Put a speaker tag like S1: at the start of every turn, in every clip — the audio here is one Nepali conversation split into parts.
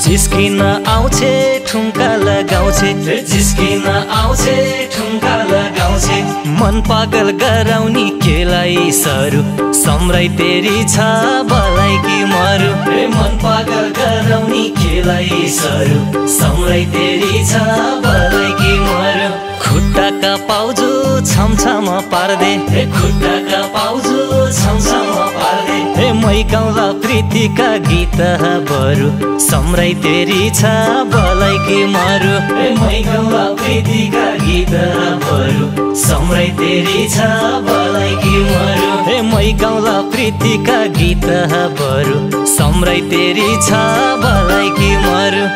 S1: जिस्किन आउँछे ठुम्का लगाउँछे जिस्किन आउँछे ठुम्का लगाउँछे मन पागल गराउने केलाई सरू सम्राई तेरी छ भलाई कि मरु मन पागल गराउने केलाई सरू सम्राई तेरी छ भलाई कि मरु खुट्टाका पाउजु छमछम पार्दे खुट्टाका पाउजु छमछम पार्दे मै गाउँला प्रीतिका गीत बरु सम्राई तेरी छ भलाई कि मरु मै गाउँला प्रीतिका गीत बरु सम्राई तेरी छ भलाई कि मरु मै गाउँला प्रीतिका गीत बरु सम्राई तेरी छ भलाई कि मरु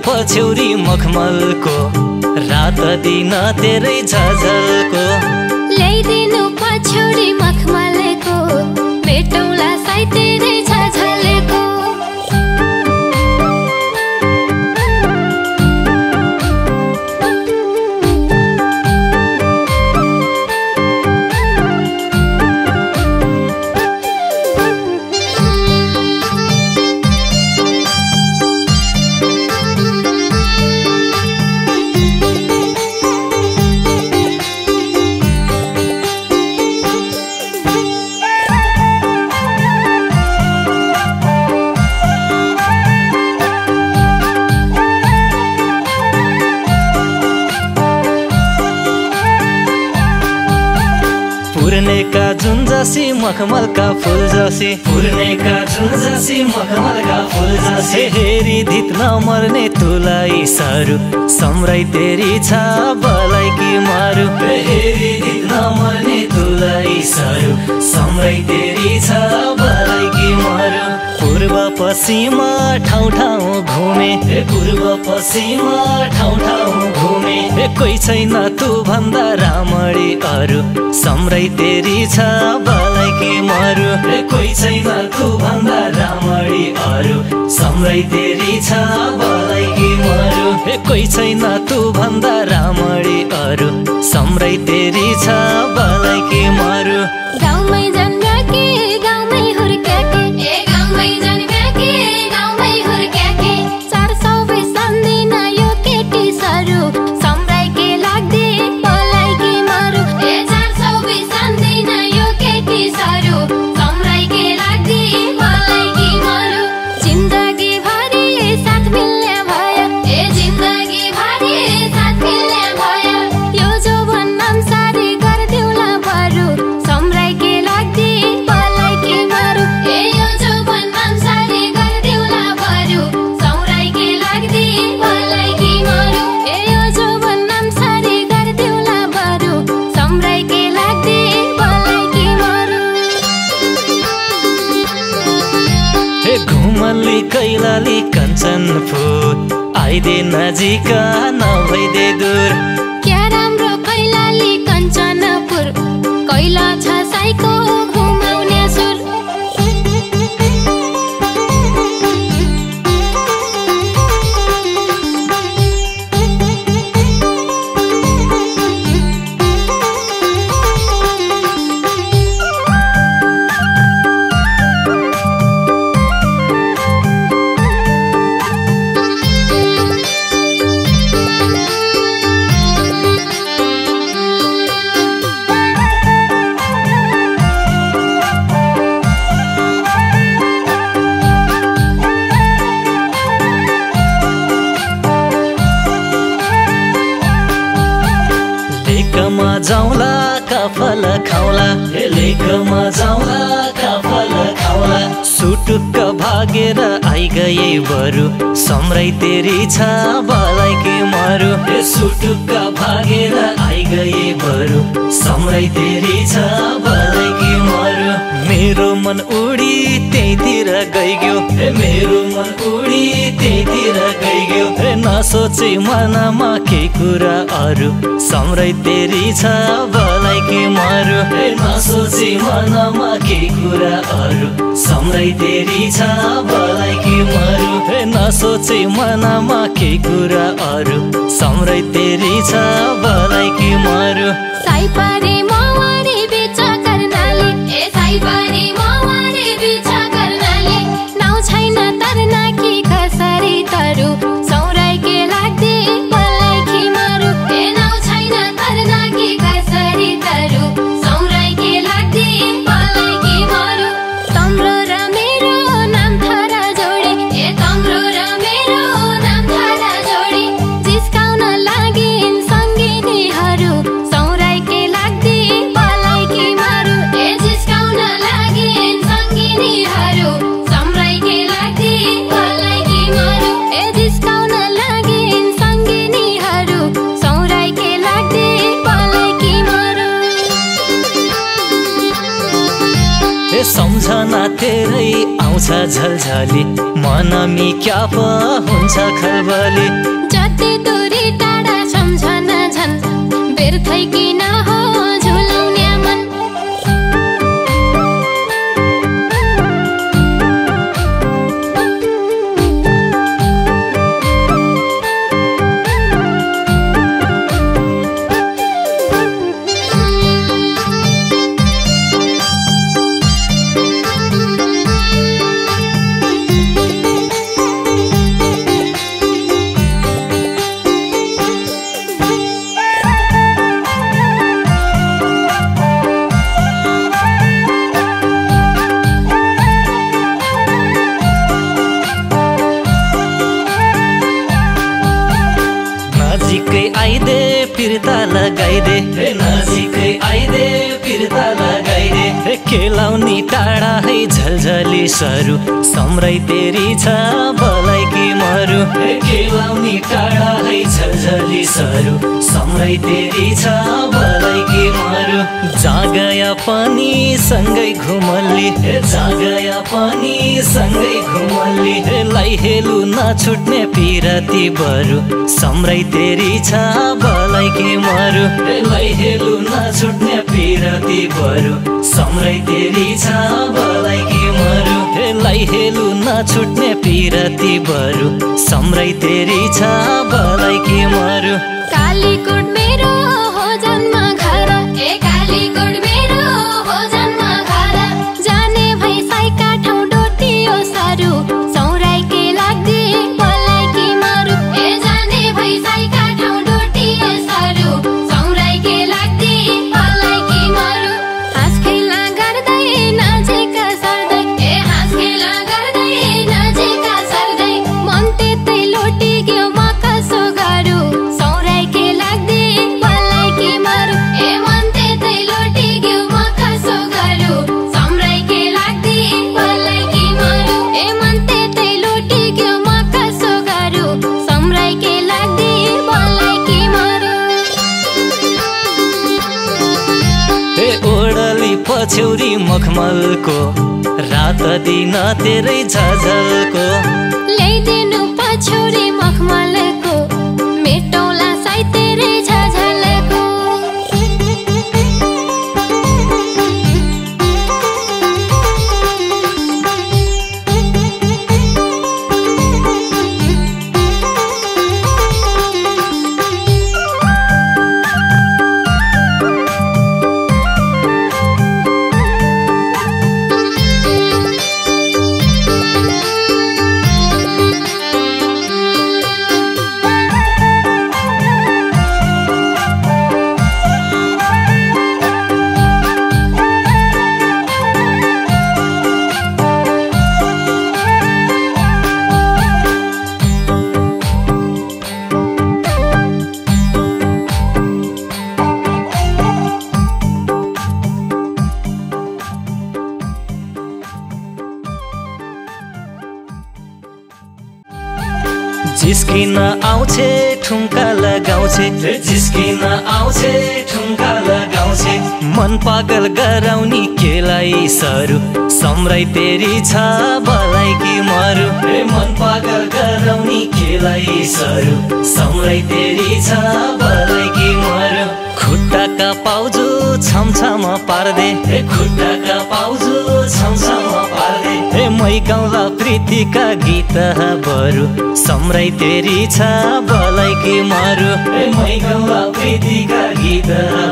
S1: पछौरी मखमलको रात दिन तेरै झझलको
S2: ल्याइदिनु पछौरी मखमलको भेटौँला साई तेरै झझलको
S1: पुर्नेका जुन जसी मखमलका फूल जसी पुर्नेका जुन जसी मखमलका फूल जसी हेरी धित नमर्ने तुलाई सरू सम्राई तेरी छ भलाई कि मरु हेरी धित नमर्ने तुलाई सरू सम्राई तेरी छ भलाई कि मरु पूर्व पश्चिमा ठाउँ ठाउँ घुमे पूर्व पश्चिमा ठाउँ ठाउँ घुमे कोही छैन तू भन्दा रामणी अरू सम्राई तेरी छ भलाई कि मरु कोही छैन तू भन्दा रामणी अरू सम्राई तेरी छ भलाई कि मरु कोही छैन तू भन्दा रामणी अरू सम्राई तेरी छ भलाई कि मरु
S2: गाउँमै जन्मेकी गाउँमै हुर्केकी गाउँमै जन्मेकी गाउँमै हुर्केकी 420 सम्झिन यो केटी सरू सम्राई के लाग्दी भलाई कि मरु 420 सम्झिन यो केटी सरू सम्राई के लाग्दी भलाई कि मरु जिन्दगी भरि साथ मिल्ने भयो जिन्दगी भरि साथ मिल्ने भयो यो जौवन नामसारी गर्दिउला बरु सम्राई के लाग्दी भलाई कि मरु यो जौवन नामसारी गर्दिउला बरु सम्राई के लाग्दी भलाई कि मरु यो जौवन नामसारी गर्दिउला बरु सम्राई के लाग्दी भलाई कि मरु
S1: घुमली कैलाली कञ्चनपुर आइदे नजिक नभइदे दूर
S2: क्या राम्रो कैलाली कञ्चनपुर कैला छ साईको घुमाउने सुर
S1: लेकमा जाउँला काफल खाउला लेकमा जाउँला काफल होला सुटुक्क भागेर आई गए बरु सम्राई तेरी छ बलाई के मरु सुटुक्क भागेर आई गए बरु सम्राई तेरी छ बलाई के मरु मेरो मन उडी त्यहीतिर गइग्यो मेरो मन उडी त्यहीतिर गइग्यो नसोचे मनमा के कुरा अरु सम्राई तेरी छ बलाई के मरु नसोचे मनमा के कुरा अरु सम्राई तेरी छ बलाई के मरु नसोचे मनमा के कुरा अरु सम्राई तेरी छ बलाई के मरु
S2: साइपारे मवारी बिचा गर्नाले साइपारे मवारी बिचा गर्नाले नाउ छैन तरना कि कसरी तरु सौराई के लाग्दै बलाई के मरु नाउ छैन तरना कि कसरी तरु सौराई के लाग्दै बलाई के मरु तम्रो र मेरो नाम थारा जोडी तम्रो र मेरो नाम थारा जोडी जिस्काउन लागिन् सङ्गिनीहरू सौराई के लाग्दै बलाई के मरु जिस्काउन लागिन् सङ्गिनीहरू सौराई के लाग्दै बलाई के मरु जिस्काउन लागिन् सङ्गिनीहरू सौराई के लाग्दै बलाई के मरु
S1: सम्झना तेरै आउँछ झलझली मनमी क्या पो हुन्छ खलबली
S2: जति दूरी टाढा सम्झना झन् व्यर्थै किन हो झुलाउने मन
S1: नजिकै आइदे फिर्ता लगाइदे नजिकै आइदे फिर्ता लगाइदे केलाउनी टाढा है झलझली सरू सम्राई तेरी छ बलाई के मरु केलाउनी टाढा है झलझली सरू सम्राई तेरी छ बलाई के मरु जागया पनि सँगै घुमल्ली जागया पनि सँगै घुमल्ली लाई हेलु नछुट्ने पिरती बरु सम्राई तेरी छ बलाई के मरु लाई हेलु नछुट्ने पिरती बरु सम्राई तेरी छ बलाई के मरु लाई हेलु नछुट्ने पिरती बरु सम्राई तेरी छ बलाई के मरु
S2: कालीकोट मेरो हो जन्म घर कालीकोट मेरो हो जन्म घर जाने भई साइका ठाउँ डोटियो सरू सौराई के लाग्दै बलाई के मरु जाने भई साइका ठाउँ डोटियो सरू सौराई के लाग्दै बलाई के मरु हाँस खेला गर्दै नजिका सर्दै हाँस खेला गर्दै नजिका सर्दै मन त्यतै लोटी गयो म कसो गरु सौराई के लाग्दै बलाई के मरु मन त्यतै लोटी गयो म कसो गरु सौराई के लाग्दै बलाई के मरु मन त्यतै लोटी गयो म कसो गरु सौराई के लाग्दै बलाई के मरु
S1: ओडली पछ्यौरी मखमलको रात दिन तेरै झझलको
S2: ल्याइदिनु पछ्यौरी मखमलको मेटौला साई तेरै झझलको
S1: जिस्किन आउँछे ठुम्का लगाउँछे जिस्किन आउँछे ठुम्का लगाउँछे मन पागल गराउने केलाई सरू सम्राई तेरी छ भलाई कि मरु मन पागल गराउने केलाई सरू सम्राई तेरी छ भलाई कि मरु खुट्टाका पाउजु छमछम पार्दे खुट्टाका पाउजु छमछम पार्दे मै गाउँला प्रीतिका गीत बरु सम्राई तेरी छ भलाई कि मरु मै गाउँला प्रीतिका गीत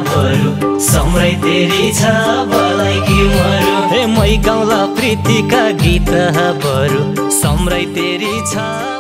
S1: बरु सम्राई तेरी छ भलाई कि मरु मै गाउँला प्रीतिका गीत बरु सम्राई तेरी छ